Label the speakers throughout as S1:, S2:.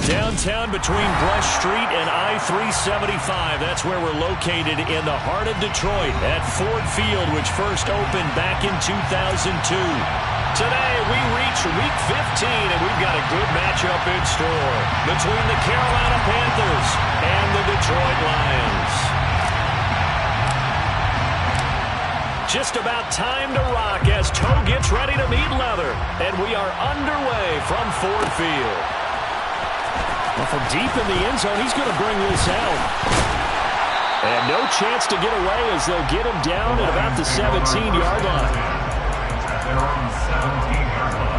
S1: Downtown between Brush Street and I-375. That's where we're located in the heart of Detroit at Ford Field, which first opened back in 2002. Today, we reach Week 15, and we've got a good matchup in store between the Carolina Panthers and the Detroit Lions. Just about time to rock as toe gets ready to meet leather, and we are underway from Ford Field. Well, from deep in the end zone, he's going to bring this out. And no chance to get away as they'll get him down at about the 17-yard line.
S2: They're on the 17-yard line.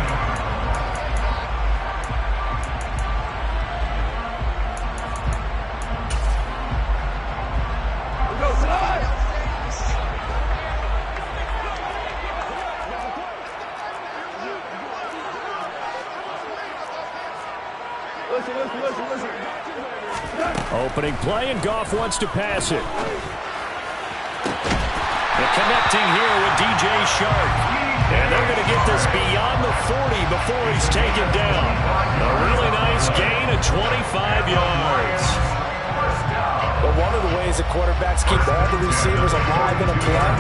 S1: Opening play, and Goff wants to pass it. The connecting here with DJ Shark. And they're going to get this beyond the 40 before he's taken down. A really nice gain of 25 yards.
S3: But one of the ways that quarterbacks keep all the receivers alive in a play,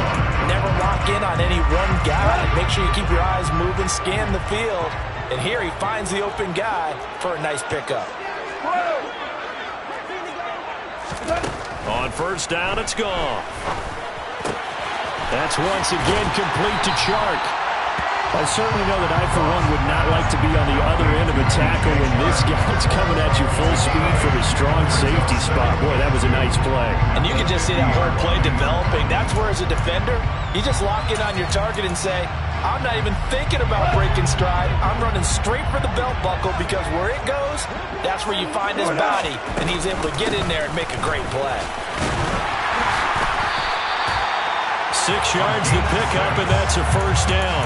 S3: never lock in on any one guy. Make sure you keep your eyes moving, scan the field. And here he finds the open guy for a nice pickup.
S1: On first down, it's gone. That's once again complete to Chark. I certainly know that I, for one, would not like to be on the other end of a tackle when this guy's coming at you full speed from a strong safety spot. Boy, that was a nice play.
S3: And you can just see that whole play developing. That's where, as a defender, you just lock in on your target and say, I'm not even thinking about breaking stride. I'm running straight for the belt buckle because where it goes, that's where you find his body, and he's able to get in there and make a great play.
S1: 6 yards to pick up, and that's a first down.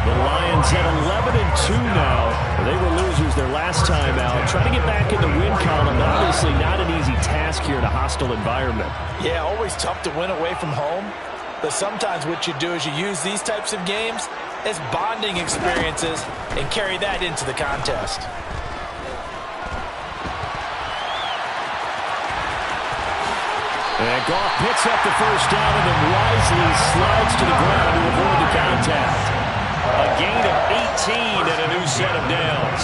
S1: The Lions at 11-2 now. They were losers their last time out. Trying to get back in the win column, obviously not an easy task here in a hostile environment.
S3: Yeah, always tough to win away from home. But sometimes what you do is you use these types of games as bonding experiences and carry that into the contest.
S1: And Goff picks up the first down and then wisely slides to the ground to avoid the contact. A gain of 18 and a new set of downs.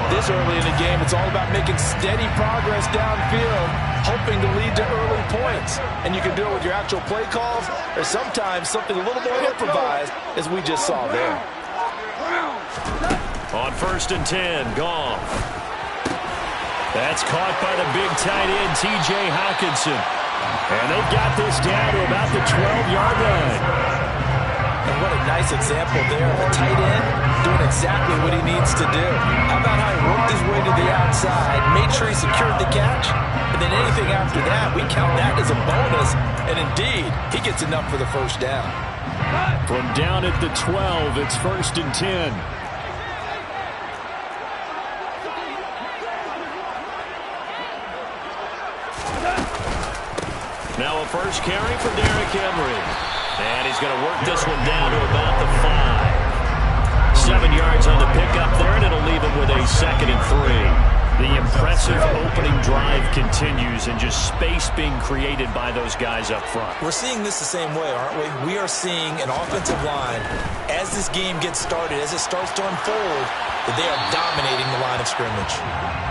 S3: This early in the game, it's all about making steady progress downfield, hoping to lead to early points. And you can do it with your actual play calls or sometimes something a little more improvised, as we just saw there.
S1: On first and 10, Goff. That's caught by the big tight end, T.J. Hockenson. And they've got this down to about the 12-yard line.
S3: And what a nice example there. The tight end doing exactly what he needs to do. How about how he worked his way to the outside, made sure he secured the catch, and then anything after that, we count that as a bonus. And indeed, he gets enough for the first down.
S1: From down at the 12, it's first and 10. Now a first carry for Derrick Henry. And he's going to work this one down to about the 5. 7 yards on the pickup there, and it'll leave him with a 2nd and 3. The impressive opening drive continues, and just space being created by those guys up front.
S3: We're seeing this the same way, aren't we? We are seeing an offensive line, as this game gets started, as it starts to unfold, that they are dominating the line of scrimmage.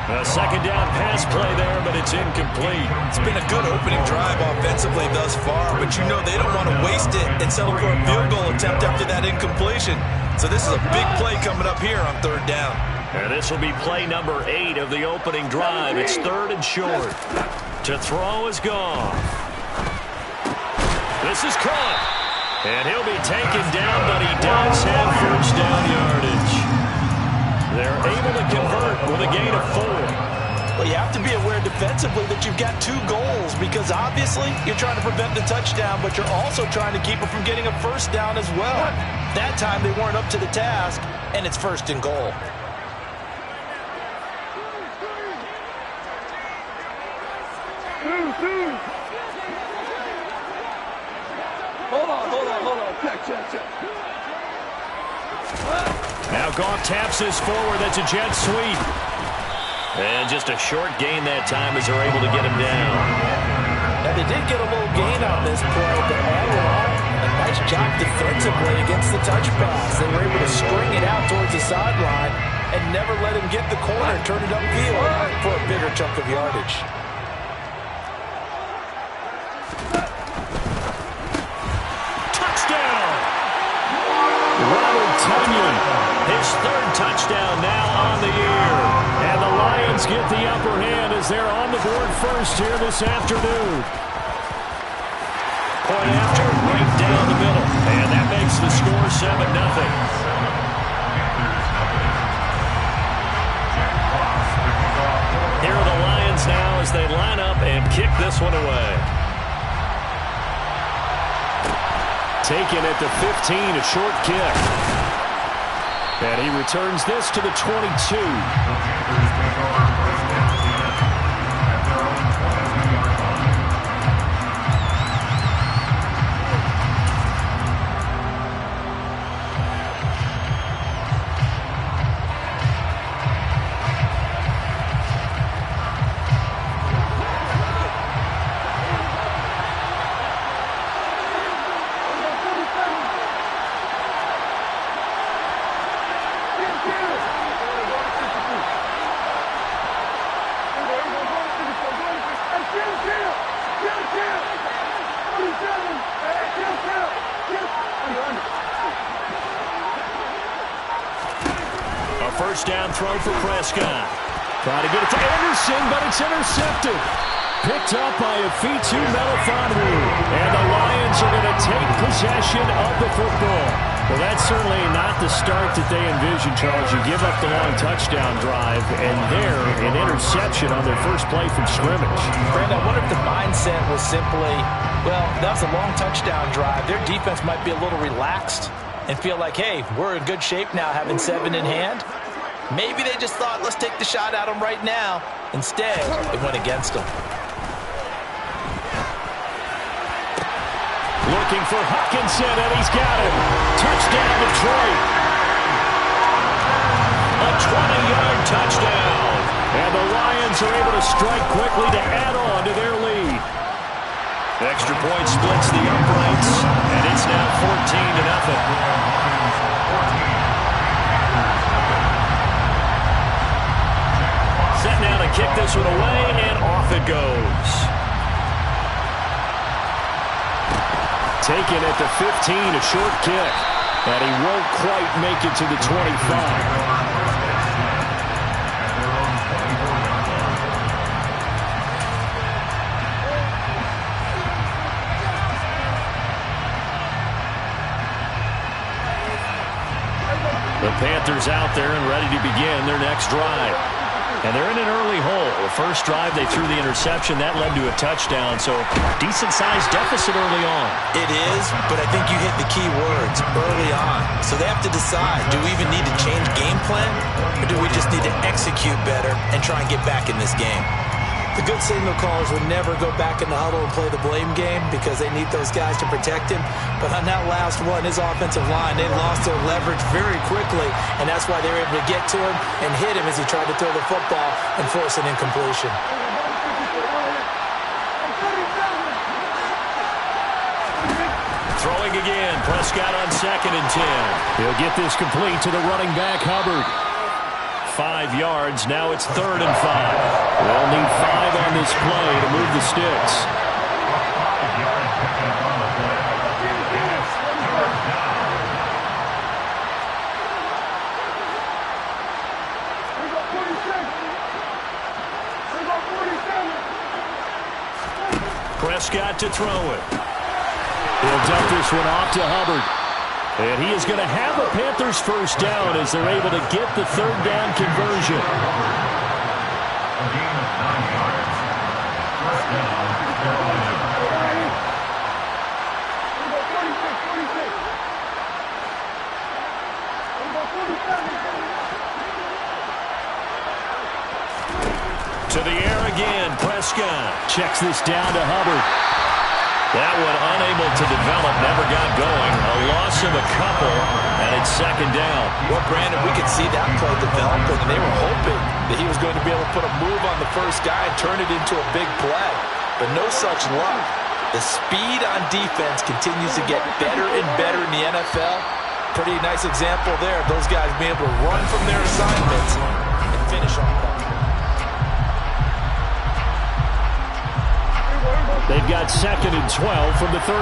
S1: A second down pass play there, but it's incomplete.
S3: It's been a good opening drive offensively thus far, but you know they don't want to waste it and settle for a field goal attempt after that incompletion. So this is a big play coming up here on third down.
S1: And this will be play number 8 of the opening drive. It's 3rd and short. To throw is Goff. This is caught. And he'll be taken down, but he does have first down yardage. They're able to convert with a gain of 4.
S3: Well, you have to be aware defensively that you've got 2 goals because obviously you're trying to prevent the touchdown, but you're also trying to keep it from getting a first down as well. That time they weren't up to the task, and it's 1st and goal.
S4: Hold on. Check.
S1: Now Goff taps this forward. That's a jet sweep. And just a short gain that time as they're able to get him down.
S3: Now, they did get a little gain on this play, but all in all, a nice job defensively against the touch pass. They were able to string it out towards the sideline and never let him get the corner and turn it upfield for a bigger chunk of yardage.
S1: Touchdown! Robert Tonyan, his third touchdown now on the year. And the Lions get the upper hand as they're on the board first here this afternoon. Point after, right down the middle. And that makes the score 7-0. Here are the Lions now as they line up and kick this one away. Taken at the 15, a short kick. And he returns this to the 22. First down throw for Prescott. Trying to get it to Anderson, but it's intercepted. Picked up by Afitu Melifonwu. And the Lions are going to take possession of the football. Well, that's certainly not the start that they envisioned, Charles. You give up the long touchdown drive, and there, an interception on their first play from scrimmage.
S3: Brandon, I wonder if the mindset was simply, well, that was a long touchdown drive. Their defense might be a little relaxed and feel like, hey, we're in good shape now having 7 in hand. Maybe they just thought, let's take the shot at him right now. Instead, it went against them.
S1: Looking for Hutchinson, and he's got him. Touchdown, Detroit. A 20-yard touchdown. And the Lions are able to strike quickly to add on to their lead. Extra point splits the uprights, and it's now 14-0. Set now to kick this one away, and off it goes. Taken at the 15, a short kick. And he won't quite make it to the 25. The Panthers out there and ready to begin their next drive. And they're in an early hole. The first drive, they threw the interception. That led to a touchdown, so decent-sized deficit early on.
S3: It is, but I think you hit the key words, early on. So they have to decide, do we even need to change game plan, or do we just need to execute better and try and get back in this game? The good signal callers would never go back in the huddle and play the blame game because they need those guys to protect him. But on that last one, his offensive line, they lost their leverage very quickly, and that's why they were able to get to him and hit him as he tried to throw the football and force an incompletion.
S1: Throwing again, Prescott on 2nd and 10. He'll get this complete to the running back, Hubbard. 5 yards, now it's 3rd and 5. They'll need 5 on this play to move the sticks. Prescott to throw it. He'll dump this one off to Hubbard. And he is going to have the Panthers first down as they're able to get the 3rd down conversion.
S2: A gain of 9 yards. First down, Carolina.
S1: To the air again, Prescott checks this down to Hubbard. That one unable to develop, never got going. A loss of a couple, and it's second down.
S3: Well, Brandon, we could see that play developing, and they were hoping that he was going to be able to put a move on the first guy and turn it into a big play. But no such luck. The speed on defense continues to get better and better in the NFL. Pretty nice example there of those guys being able to run from their assignments and finish off that.
S1: They've got second and 12 from the 36.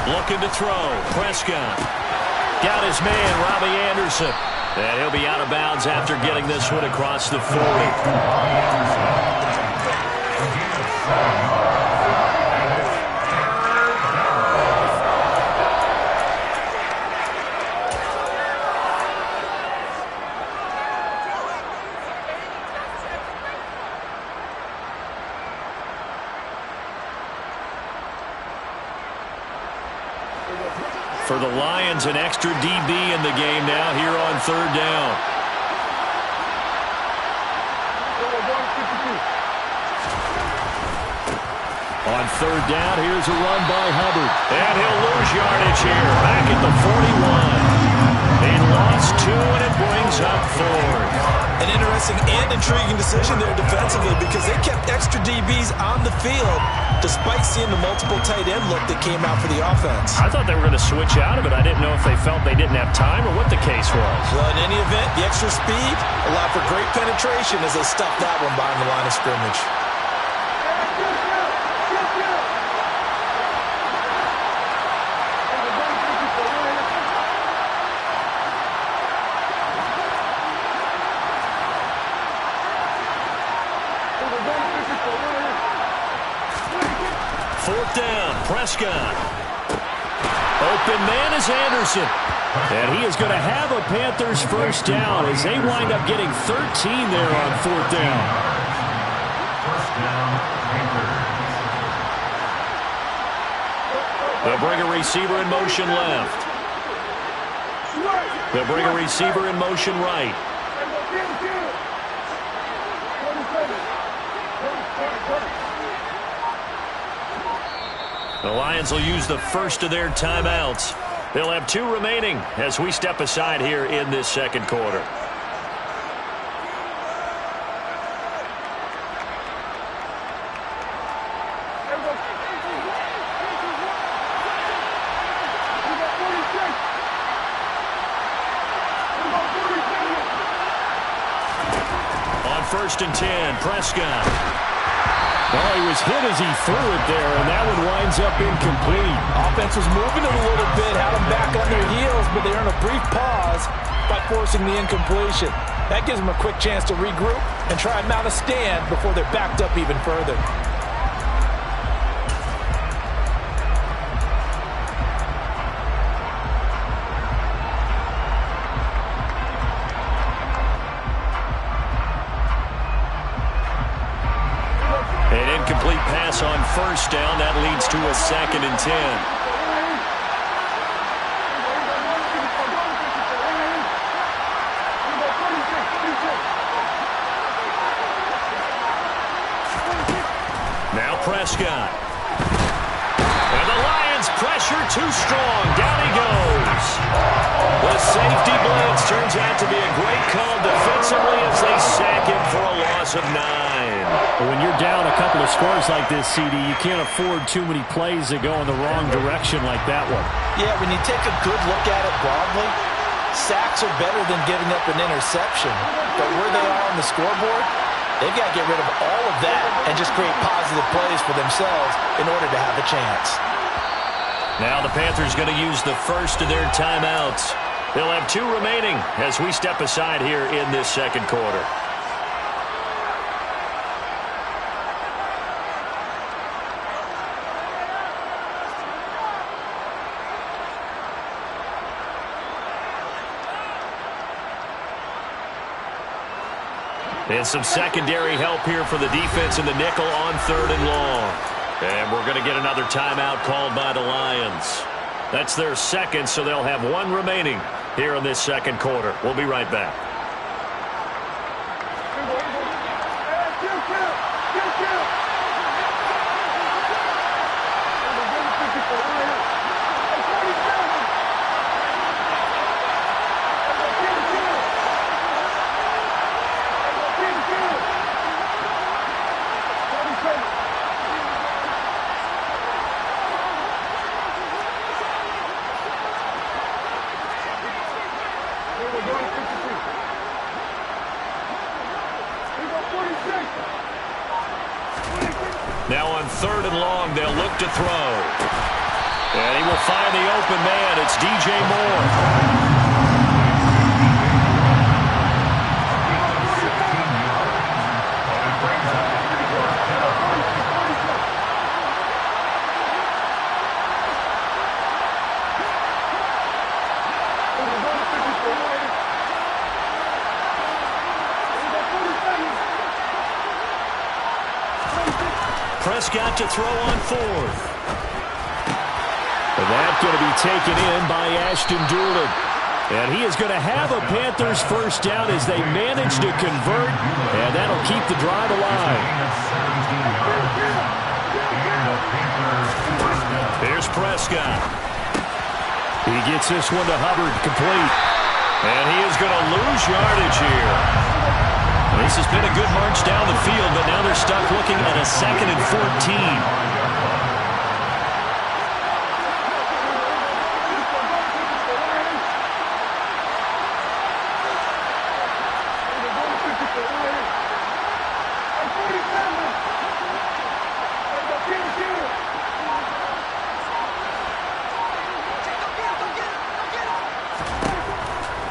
S1: Looking to throw. Prescott. Got his man, Robbie Anderson. And he'll be out of bounds after getting this one across the 40. For the Lions, an extra DB in the game now here on third down. On third down, here's a run by Hubbard. And he'll lose yardage here, back at the 41. He lost 2, and it brings up 4.
S3: An interesting and intriguing decision there defensively because they kept extra DBs on the field despite seeing the multiple tight end look that came out for the offense.
S1: I thought they were going to switch out of it. I didn't know if they felt they didn't have time or what the case was.
S3: Well, in any event, the extra speed allowed for great penetration as they stuffed that one behind the line of scrimmage.
S1: Fourth down, Prescott. Open man is Anderson. And he is going to have a Panthers first down as they wind up getting 13 there on fourth down.
S2: First down, Panthers.
S1: They'll bring a receiver in motion left. They'll bring a receiver in motion right. The Lions will use the first of their timeouts. They'll have 2 remaining as we step aside here in this second quarter. On first and 10, Prescott. Well, he was hit as he threw it there, and that one winds up incomplete.
S3: Offense was moving it a little bit, had them back on their heels, but they earned a brief pause by forcing the incompletion. That gives them a quick chance to regroup and try and mount a stand before they're backed up even further.
S1: Complete pass on first down. That leads to a second and 10. Now Prescott. And the Lions pressure too strong. Down he goes. The safety blitz turns out to be a great call defensively as they sack him for a loss of 9.
S4: When you're down a couple of scores like this, CD, you can't afford too many plays that go in the wrong direction like that one.
S3: Yeah, when you take a good look at it broadly, sacks are better than giving up an interception. But where they are on the scoreboard, they've got to get rid of all of that and just create positive plays for themselves in order to have a chance.
S1: Now the Panthers going to use the first of their timeouts. They'll have 2 remaining as we step aside here in this second quarter. And some secondary help here for the defense in the nickel on third and long. And we're going to get another timeout called by the Lions. That's their second, so they'll have 1 remaining here in this second quarter. We'll be right back. Now on 3rd and long, they'll look to throw. And he will find the open man. It's DJ Moore. Prescott to throw on 4th. And that's going to be taken in by Ashton Dulin. And he is going to have a Panthers first down as they manage to convert. And that'll keep the drive alive. Here's Prescott. He gets this one to Hubbard, complete. And he is going to lose yardage here. This has been a good march down the field, but now they're stuck looking at a 2nd and 14.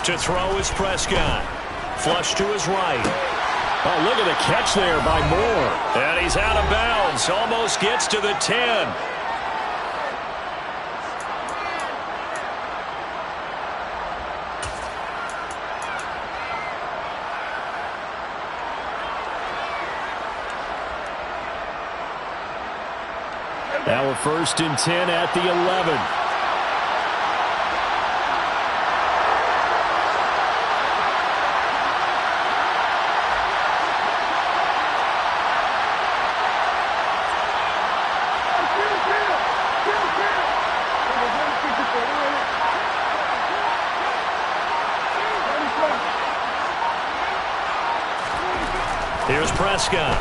S1: To throw is Prescott. Flush to his right. Oh, look at the catch there by Moore. And he's out of bounds. Almost gets to the 10. Now a 1st and 10 at the 11. Here's Prescott.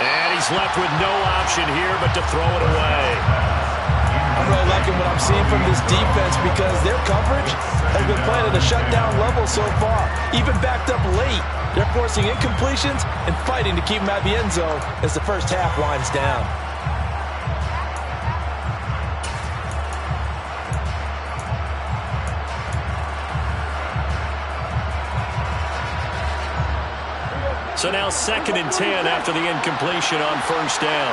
S1: And he's left with no option here but to throw it away.
S3: I'm really liking what I'm seeing from this defense because their coverage has been playing at a shutdown level so far. Even backed up late, they're forcing incompletions and fighting to keep them out of the end zone as the first half winds down.
S1: So now 2nd and 10 after the incompletion on 1st down.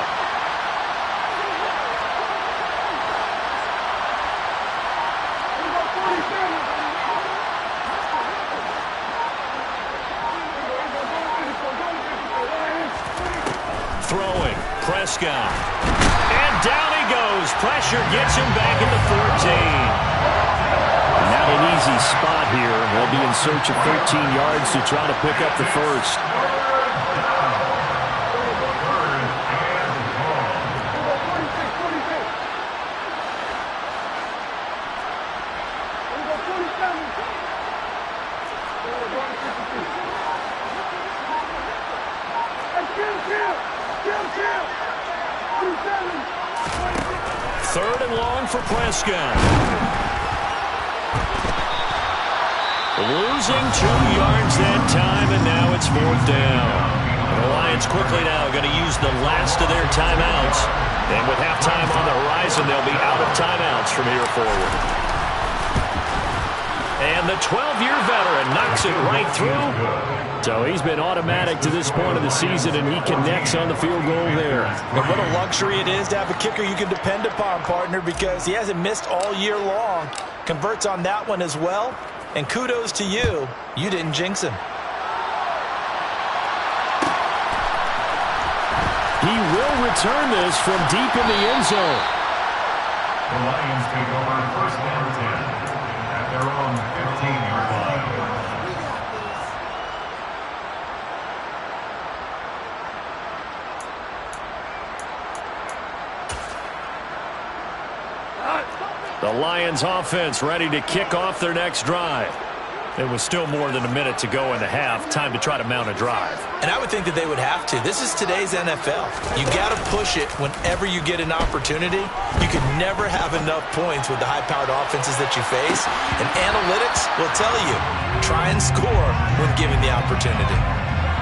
S1: Throwing, Prescott. And down he goes. Pressure gets him back at the 14. Not an easy spot here. They'll be in search of 13 yards to try to pick up the first. Third and long for Prescott. Losing 2 yards that time, and now it's 4th down. And the Lions quickly now going to use the last of their timeouts. And with halftime on the horizon, they'll be out of timeouts from here forward. And the 12-year veteran knocks it right through.
S4: So he's been automatic to this point of the season, and he connects on the field goal there.
S3: And what a luxury it is to have a kicker you can depend upon, partner, because he hasn't missed all year long. Converts on that one as well. And kudos to you. You didn't jinx him.
S4: He will return this from deep in the end zone.
S2: The Lions take over 1st and 10 at their own 15-yard line.
S1: The Lions offense ready to kick off their next drive. There was still more than a minute to go in the half. Time to try to mount a drive.
S3: And I would think that they would have to. This is today's NFL. You got to push it whenever you get an opportunity. You can never have enough points with the high-powered offenses that you face. And analytics will tell you, try and score when given the opportunity.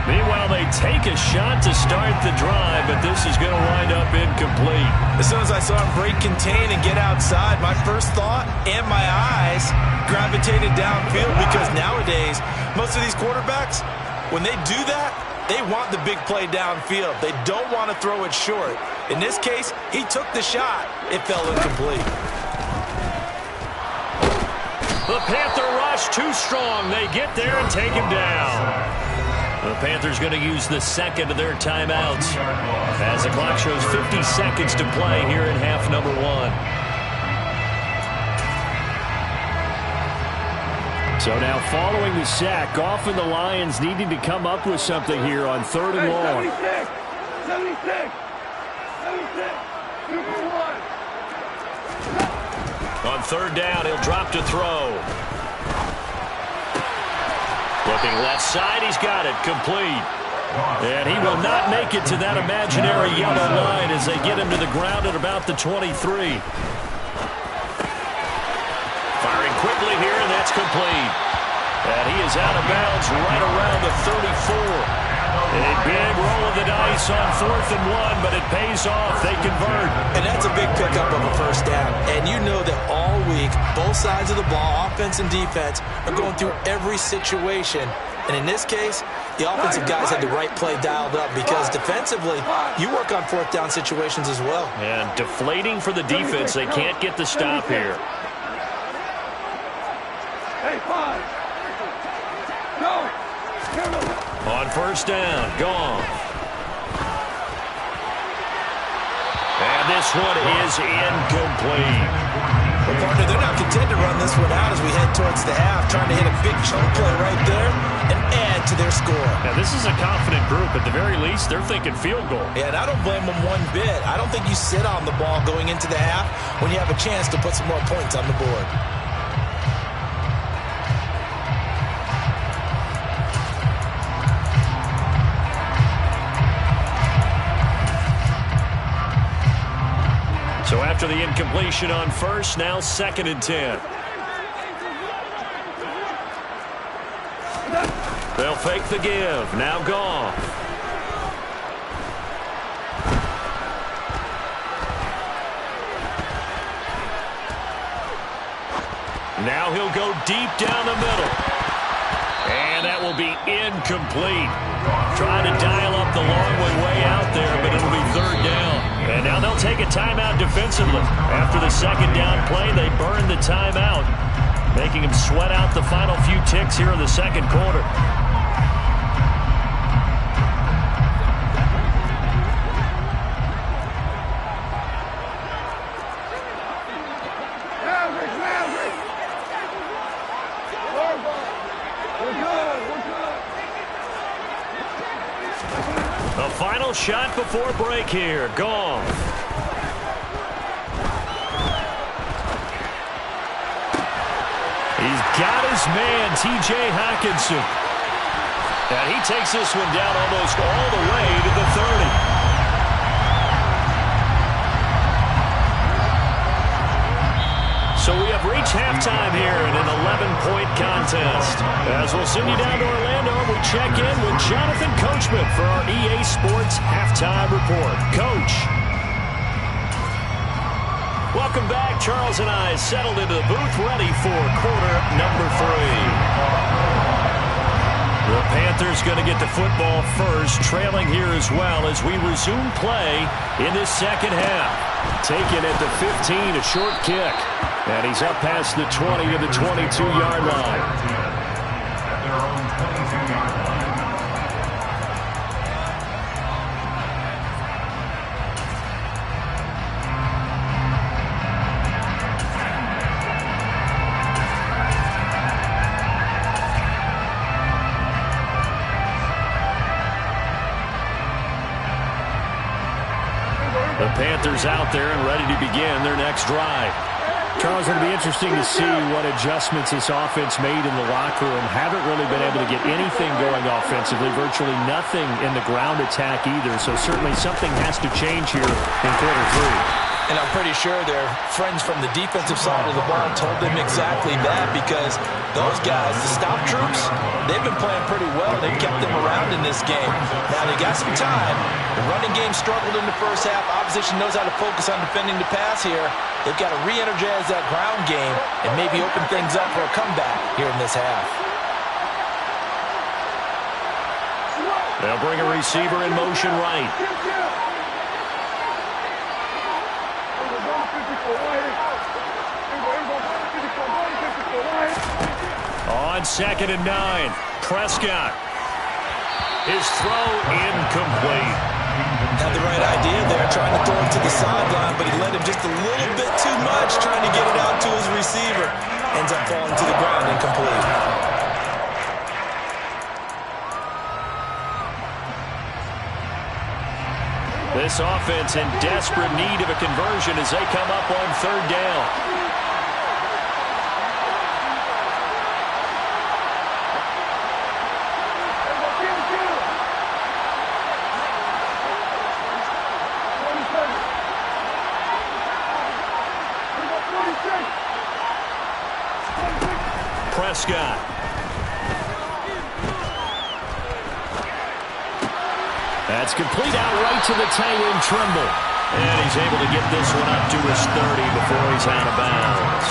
S1: Meanwhile, they take a shot to start the drive, but this is going to wind up incomplete.
S3: As soon as I saw him break contain and get outside, my first thought and my eyes gravitated downfield, because nowadays, most of these quarterbacks, when they do that, they want the big play downfield. They don't want to throw it short. In this case, he took the shot. It fell incomplete.
S1: The Panther rush too strong. They get there and take him down. The Panthers going to use the second of their timeouts as the clock shows 50 seconds to play here in half number one.
S4: So now following the sack, Goff and the Lions needing to come up with something here on 3rd and long.
S2: 76. Super one.
S1: On 3rd down, he'll drop to throw. Looking left side, he's got it, complete. And he will not make it to that imaginary yellow line as they get him to the ground at about the 23. Firing quickly here, and that's complete. And he is out of bounds right around the 34. A big roll of the dice on 4th and 1, but it pays off. They convert.
S3: And that's a big pickup of a first down. And you know that all week, both sides of the ball, offense and defense, are going through every situation. And in this case, the offensive guys had the right play dialed up, because defensively, you work on 4th down situations as well.
S1: And deflating for the defense. They can't get the stop here.
S2: Hey, 5. Go.
S1: On 1st down, gone. And this one is incomplete.
S3: Well, partner, they're not content to run this one out as we head towards the half, trying to hit a big chunk play right there and add to their score.
S1: Now, this is a confident group. At the very least, they're thinking field goal.
S3: Yeah, and I don't blame them one bit. I don't think you sit on the ball going into the half when you have a chance to put some more points on the board.
S1: So after the incompletion on 1st, now 2nd and 10. They'll fake the give. Now Goff. Now he'll go deep down the middle. And that will be incomplete. Trying to dial up the long one way out there, but it'll be 3rd down. And now they'll take a timeout defensively. After the 2nd down play, they burn the timeout, making them sweat out the final few ticks here in the 2nd quarter. A final shot before break here. Gone. He's got his man, T.J. Hockenson. And he takes this one down almost all the way to the 30. So we have reached halftime here in an 11-point contest. As we'll send you down to Orlando, we check in with Jonathan Coachman for our EA Sports Halftime Report. Coach. Welcome back. Charles and I settled into the booth, ready for quarter number 3. The Panthers going to get the football first, trailing here as well as we resume play in this 2nd half. Taken at the 15, a short kick. And he's up past the 20 to the 22-yard line.
S2: At their own 22-yard line.
S1: The Panthers out there and ready to begin their next drive.
S4: Charles, it'll be interesting to see what adjustments this offense made in the locker room. Haven't really been able to get anything going offensively, virtually nothing in the ground attack either, so certainly something has to change here in quarter 3.
S3: And I'm pretty sure their friends from the defensive side of the ball told them exactly that, because those guys, the stop troops, they've been playing pretty well. They've kept them around in this game. Now, they got some time. The running game struggled in the first half. Opposition knows how to focus on defending the pass here. They've got to re-energize that ground game and maybe open things up for a comeback here in this half.
S1: They'll bring a receiver in motion right. On 2nd and 9, Prescott. His throw incomplete.
S3: Had the right idea there, trying to throw it to the sideline, but he led him just a little bit too much, trying to get it out to his receiver. Ends up falling to the ground, incomplete.
S1: This offense in desperate need of a conversion as they come up on 3rd down. Prescott. That's complete out right to the tight end, Trimble. And he's able to get this one up to his 30 before he's out of bounds.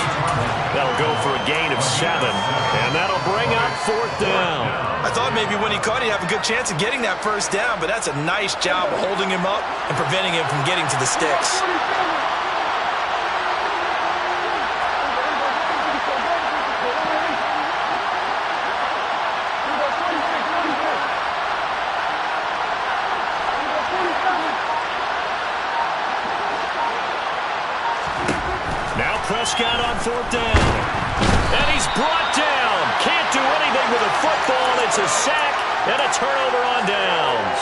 S1: That'll go for a gain of 7, and that'll bring up 4th down.
S3: I thought maybe when he caught, he'd have a good chance of getting that 1st down, but that's a nice job holding him up and preventing him from getting to the sticks.
S1: Prescott on 4th down. And he's brought down. Can't do anything with a football. It's a sack and a turnover on downs.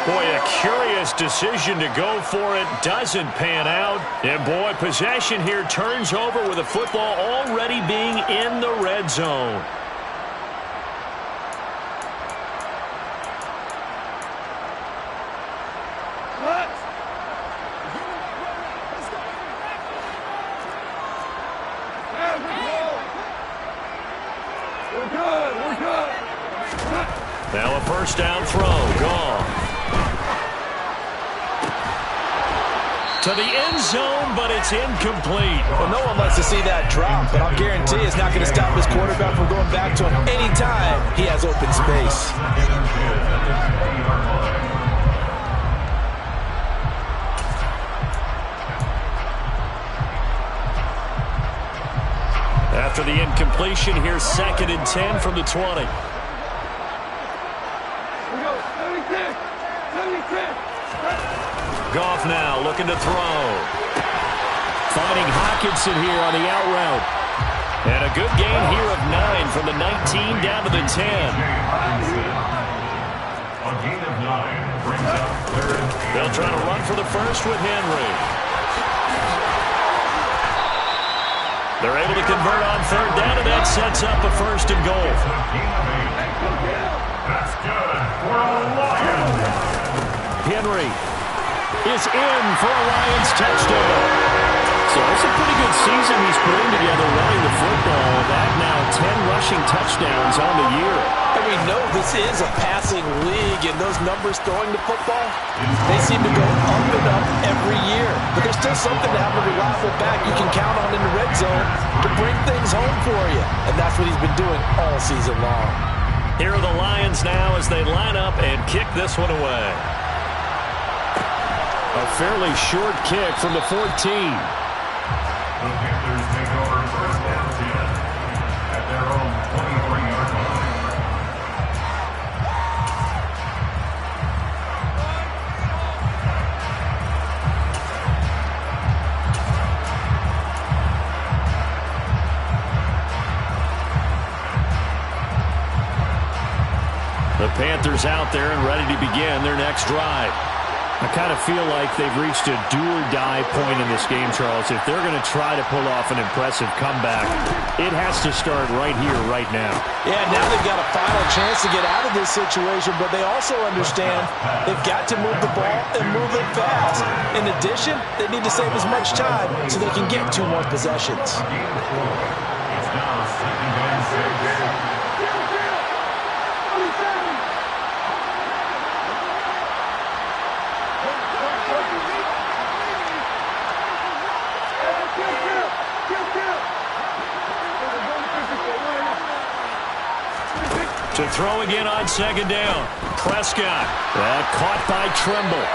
S1: Boy, a curious decision to go for it. Doesn't pan out. And boy, possession here turns over with a football already being in the red zone. Now a 1st down throw. Gone. To the end zone, but it's incomplete.
S3: Well, no one wants to see that drop, but I'll guarantee it's not going to stop his quarterback from going back to him anytime he has open space.
S1: After the incompletion, here's 2nd and 10 from the 20. Goff now looking to throw. Finding Hockenson here on the out route. And a good gain here of 9 from the 19 down to the 10.
S2: A gain of 9 brings up 3rd.
S1: They'll try to run for the 1st with Henry. They're able to convert on 3rd down, and that sets up a 1st and goal.
S2: That's good for a Lions.
S1: Henry is in for a Lions touchdown. So it's a pretty good season he's putting together running the football. That now 10 rushing touchdowns on the year.
S3: And we know this is a passing league, and those numbers throwing the football, they seem to go up and up every year. But there's still something to have a reliable back you can count on in the red zone to bring things home for you. And that's what he's been doing all season long.
S1: Here are the Lions now as they line up and kick this one away. A fairly short kick from the 14.
S2: The Panthers take over 1st and 10 at their own 23-yard line.
S1: The Panthers out there and ready to begin their next drive.
S4: I kind of feel like they've reached a do-or-die point in this game, Charles. If they're going to try to pull off an impressive comeback, it has to start right here, right now.
S3: Yeah, now they've got a final chance to get out of this situation, but they also understand they've got to move the ball and move it fast. In addition, they need to save as much time so they can get 2 more possessions.
S2: It's now 2nd and 6.
S1: To throw again on 2nd down. Prescott. Caught by Trimble.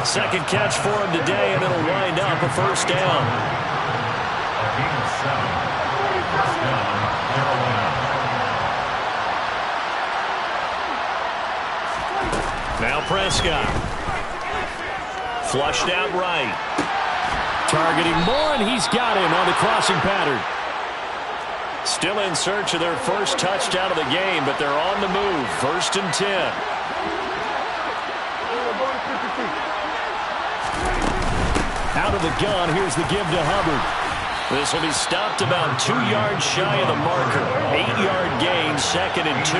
S1: Second catch for him today, and it'll wind up a first down.
S2: A gain of 7. First down, Carolina.
S1: Now Prescott. Flushed out right.
S4: Targeting Moore, and he's got him on the crossing pattern.
S1: Still in search of their first touchdown of the game, but they're on the move. 1st and 10.
S4: Out of the gun, here's the give to Hubbard.
S1: This will be stopped about 2 yards shy of the marker. 8-yard gain, 2nd and 2.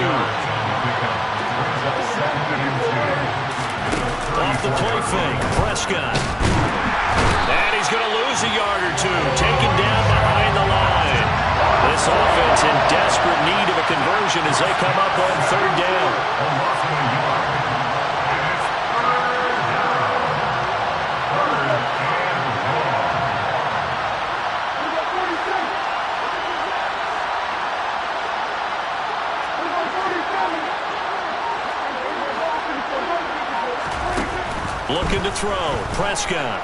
S1: Off the play fake, Prescott. And he's going to lose a yard or 2. Taken down behind the line. This offense in desperate need of a conversion as they come up on 3rd down. Looking to throw. Prescott.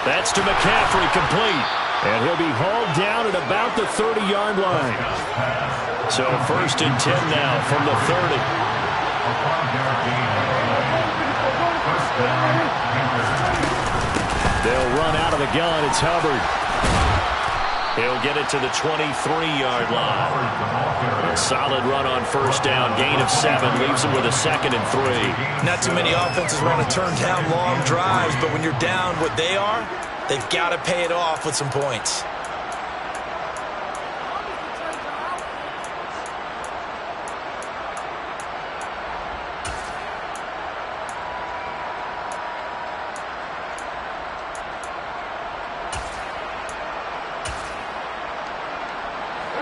S1: That's to McCaffrey, complete.
S4: And he'll be hauled down at about the 30-yard line.
S1: So 1st and 10 now from the 30.
S4: They'll run out of the gun. It's Hubbard.
S1: He'll get it to the 23-yard line. A solid run on 1st down. Gain of 7. Leaves him with a 2nd and 3.
S3: Not too many offenses want to turn down long drives, but when you're down what they are, they've got to pay it off with some points.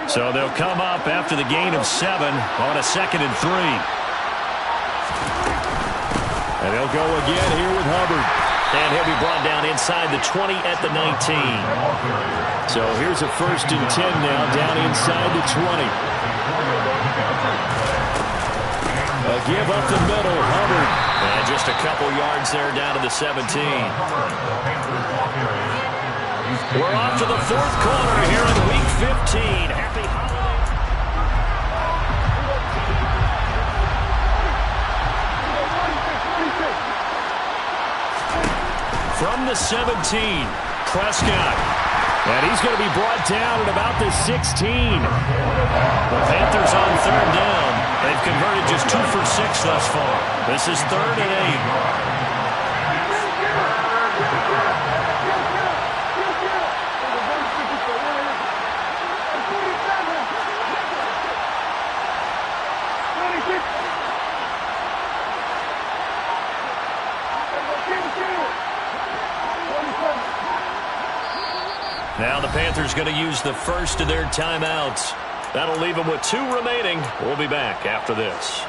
S1: So they'll come up after the gain of 7 on a 2nd and 3.
S4: And they'll go again here with Hubbard.
S1: And he'll be brought down inside the 20 at the 19.
S4: So here's a 1st and 10 now, down inside the 20. A give up the middle, Hubbard.
S1: And just a couple yards there down to the 17. We're off to the 4th quarter here in Week 15. Happy from the 17, Prescott.
S4: And he's going to be brought down at about the 16.
S1: The Panthers on 3rd down. They've converted just 2 for 6 thus far. This is 3rd and 8. Now the Panthers going to use the first of their timeouts. That'll leave them with 2 remaining. We'll be back after this.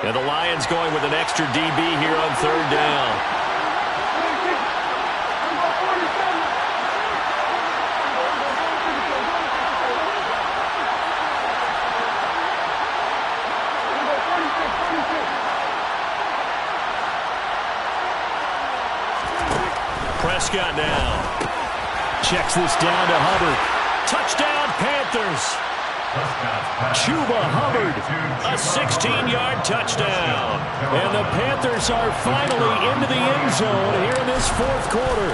S1: And the Lions going with an extra DB here on 3rd down. Prescott now.
S4: Checks this down to Hubbard.
S1: Touchdown, Panthers.
S4: Chuba Hubbard.
S1: A 16-yard touchdown.
S4: And the Panthers are finally into the end zone here in this 4th quarter.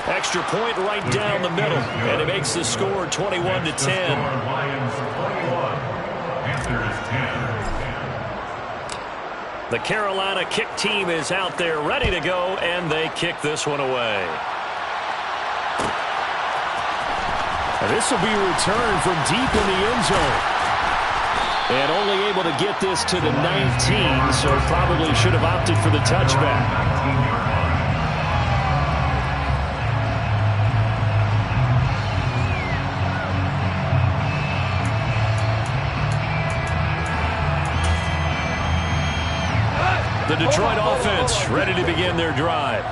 S1: Extra point right down the middle, and it makes the score 21-10.
S2: Lions 21, Panthers 10.
S1: The Carolina kick team is out there ready to go, and they kick this one away.
S4: And this will be returned from deep in the end zone. And only able to get this to the 19, so probably should have opted for the touchback.
S1: The Detroit offense ready to begin their drive.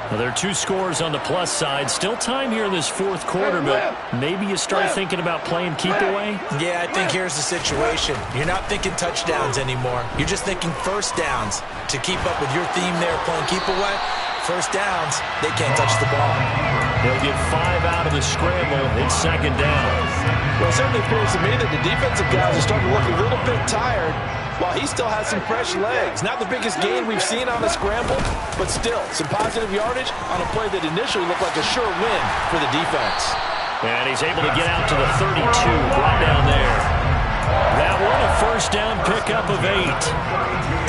S1: Now, there are 2 scores on the plus side. Still time here in this fourth quarter, but maybe you start thinking about playing keep away?
S3: Yeah, I think here's the situation. You're not thinking touchdowns anymore. You're just thinking first downs. To keep up with your theme there, playing keep away, first downs, they can't touch the ball.
S1: They'll get 5 out of the scramble. It's second down.
S3: Well, it certainly appears to me that the defensive guys are starting to look a little bit tired, while he still has some fresh legs. Not the biggest gain we've seen on the scramble, but still some positive yardage on a play that initially looked like a sure win for the defense.
S1: And he's able to get out to the 32, right down there. That one, a first down pickup of 8.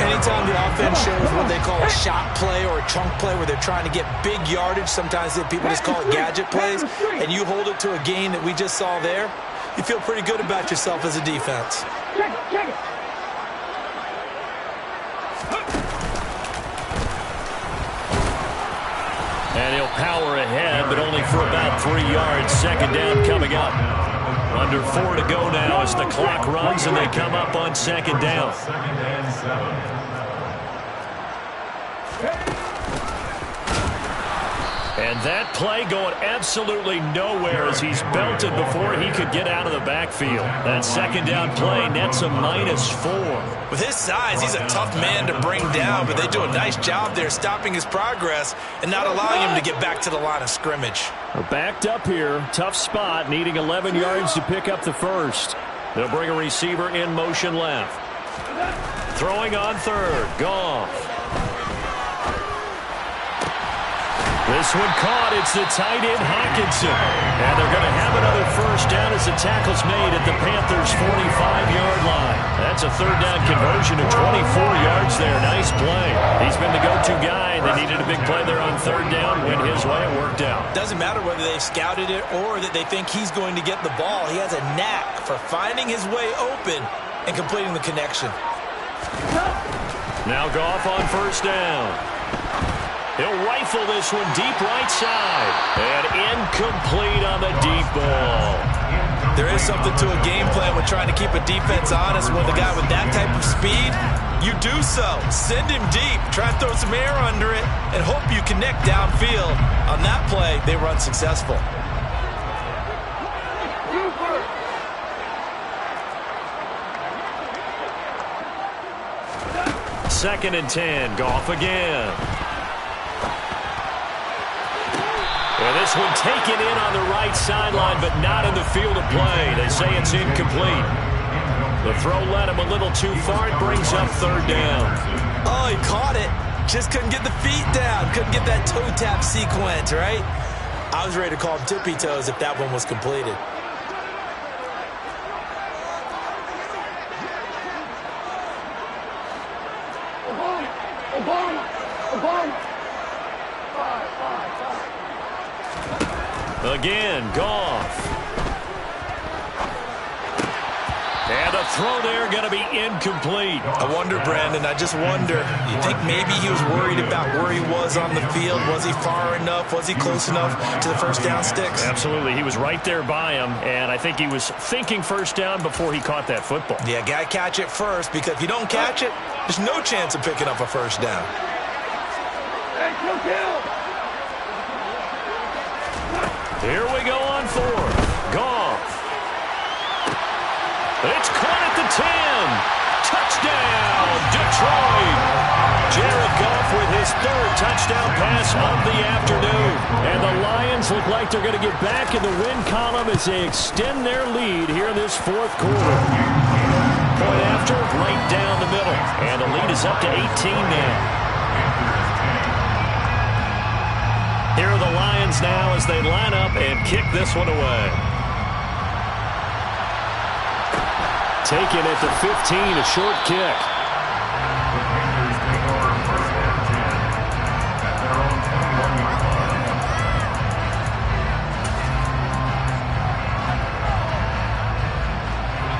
S3: Anytime the offense shows what they call a shot play or a chunk play where they're trying to get big yardage, sometimes people just call it gadget plays, and you hold it to a gain that we just saw there, you feel pretty good about yourself as a defense.
S5: Check it.
S1: And he'll power ahead, but only for about 3 yards. Second down coming up. Under 4 to go now as the clock runs, and they come up on second down.
S2: Second and 7.
S1: And that play going absolutely nowhere as he's belted before he could get out of the backfield. That second down play nets a -4.
S3: With his size, he's a tough man to bring down, but they do a nice job there stopping his progress and not allowing him to get back to the line of scrimmage.
S1: We're backed up here. Tough spot, needing 11 yards to pick up the first. They'll bring a receiver in motion left. Throwing on third. Goff. This one caught. It's the tight end, Hawkinson. And they're going to have another first down as the tackle's made at the Panthers' 45-yard line. That's a third down conversion of 24 yards there. Nice play. He's been the go-to guy. They needed a big play there on third down. Went his way. It worked out.
S3: Doesn't matter whether they've scouted it or that they think he's going to get the ball. He has a knack for finding his way open and completing the connection.
S1: Now Goff on first down. He'll rifle this one deep right side. And incomplete on the deep ball.
S3: There is something to a game plan when trying to keep a defense honest. When the guy with that type of speed, you do so. Send him deep. Try to throw some air under it and hope you connect downfield. On that play, they run successful.
S1: Second and 10. Goff again. And this one taken in on the right sideline, but not in the field of play. They say it's incomplete. The throw led him a little too far. It brings up third down.
S3: Oh, he caught it. Just couldn't get the feet down. Couldn't get that toe tap sequence, right? I was ready to call him tippy toes if that one was completed.
S1: Again, Goff. And a throw there going to be incomplete.
S3: I wonder, Brandon, I just wonder, you think maybe he was worried about where he was on the field? Was he far enough? Was he close enough to the first down sticks?
S1: Absolutely. He was right there by him, and I think he was thinking first down before he caught that football.
S3: Yeah, got to catch it first, because if you don't catch it, there's no chance of picking up a first down.
S5: Hey, kill.
S1: Here we go on fourth. Goff. It's caught at the 10. Touchdown, Detroit. Jared Goff with his third touchdown pass of the afternoon. And the Lions look like they're going to get back in the win column as they extend their lead here in this fourth quarter. Point after, right down the middle. And the lead is up to 18 now. Here are the Lions now as they line up and kick this one away. Taken at the 15, a short kick.
S2: The Panthers take over first and 10 at their own 21-yard line.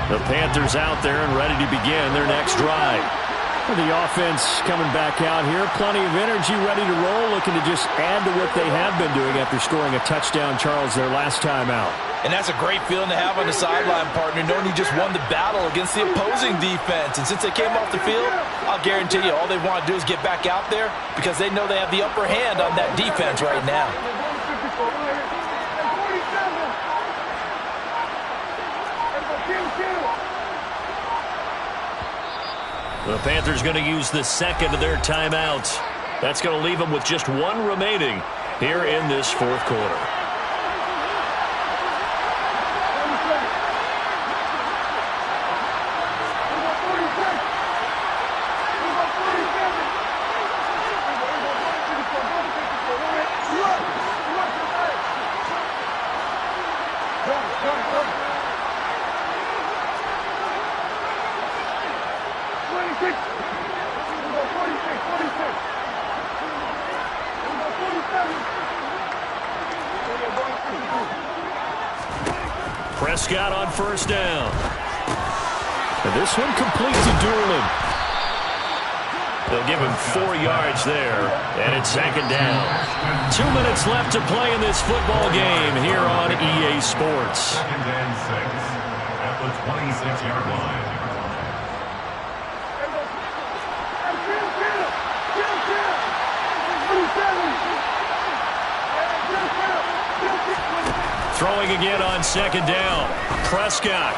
S1: The Panthers out there and ready to begin their next drive.
S4: The offense coming back out here. Plenty of energy, ready to roll, looking to just add to what they have been doing after scoring a touchdown, Charles, their last time out.
S3: And that's a great feeling to have on the sideline, partner, knowing you just won the battle against the opposing defense. And since they came off the field, I'll guarantee you all they want to do is get back out there because they know they have the upper hand on that defense right now.
S1: The Panthers going to use the second of their timeouts. That's going to leave them with just one remaining here in this fourth quarter. Prescott on first down.
S4: And this one complete to Doolin.
S1: They'll give him 4 yards there, and it's second down. 2 minutes left to play in this football game here on EA Sports.
S2: Second and 6 at the 26-yard line.
S1: Throwing again on second down. Prescott.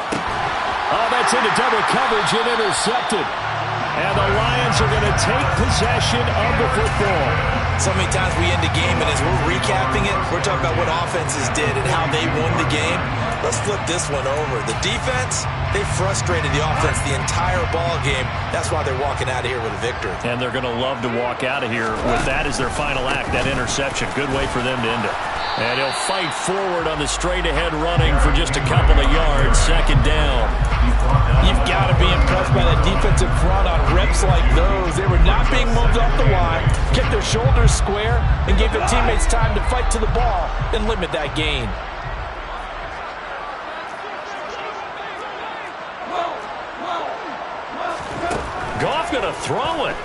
S4: Oh, that's into double coverage and intercepted. And the Lions are going to take possession of the football.
S3: So many times we end the game, and as we're recapping it, we're talking about what offenses did and how they won the game. Let's flip this one over. The defense, they frustrated the offense the entire ball game. That's why they're walking out of here with a victory.
S1: And they're going to love to walk out of here with that as their final act, that interception. Good way for them to end it. And he'll fight forward on the straight-ahead running for just a couple of yards. Second down.
S3: You've got to be impressed by that defensive front on reps like those. They were not being moved off the line, kept their shoulders square, and gave their teammates time to fight to the ball and limit that gain.
S1: Goff going to throw it.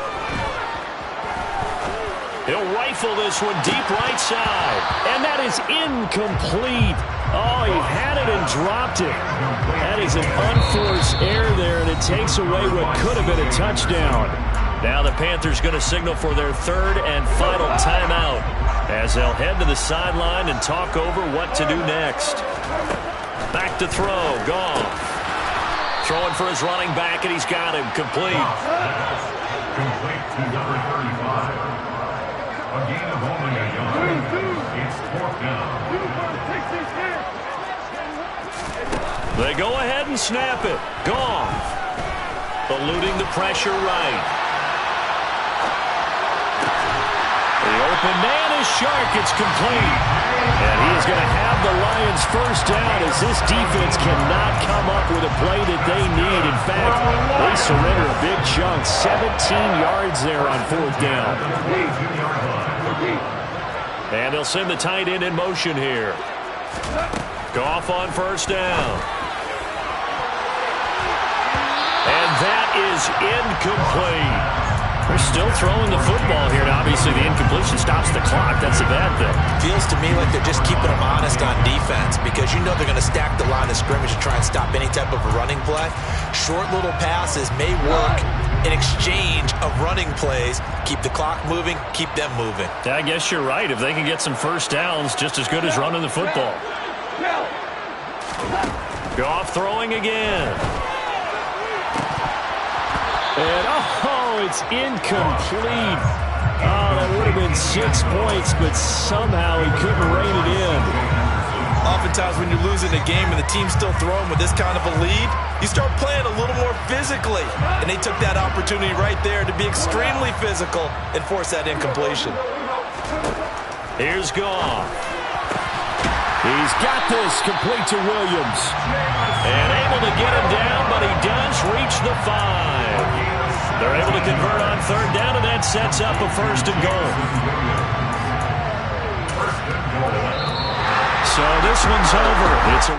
S1: He'll rifle this one deep right side.
S4: And that is incomplete. Oh, he had it and dropped it. That is an unforced error there, and it takes away what could have been a touchdown.
S1: Now the Panthers going to signal for their third and final timeout as they'll head to the sideline and talk over what to do next. Back to throw. Goff. Throwing for his running back, and he's got him. Complete.
S2: Complete to number 35. A gain of only a yard. It's fourth down.
S1: They go ahead and snap it. Goff. Eluding the pressure right. The open man is Shark. It's complete. And he is going to have the Lions first down as this defense cannot come up with a play that they need. In fact, they surrender a big chunk. 17 yards there on fourth down. And they'll send the tight end in motion here. Goff on first down. And that is incomplete. They're still throwing the football here. Now, obviously, the incompletion stops the clock. That's a bad thing.
S3: Feels to me like they're just keeping them honest on defense because you know they're going to stack the line of scrimmage to try and stop any type of a running play. Short little passes may work in exchange of running plays. Keep the clock moving, keep them moving.
S1: I guess you're right. If they can get some first downs, just as good as running the football. Goff throwing again.
S4: And, it's incomplete. Oh, that would have been 6 points, but somehow he couldn't rein it in.
S3: Oftentimes when you're losing a game and the team's still throwing with this kind of a lead, you start playing a little more physically. And they took that opportunity right there to be extremely physical and force that incompletion.
S1: Here's Goff.
S4: He's got this complete to Williams.
S1: And able to get him down, but he does reach the 5. They're able to convert on third down, and that sets up a first and goal. So this one's over. It's a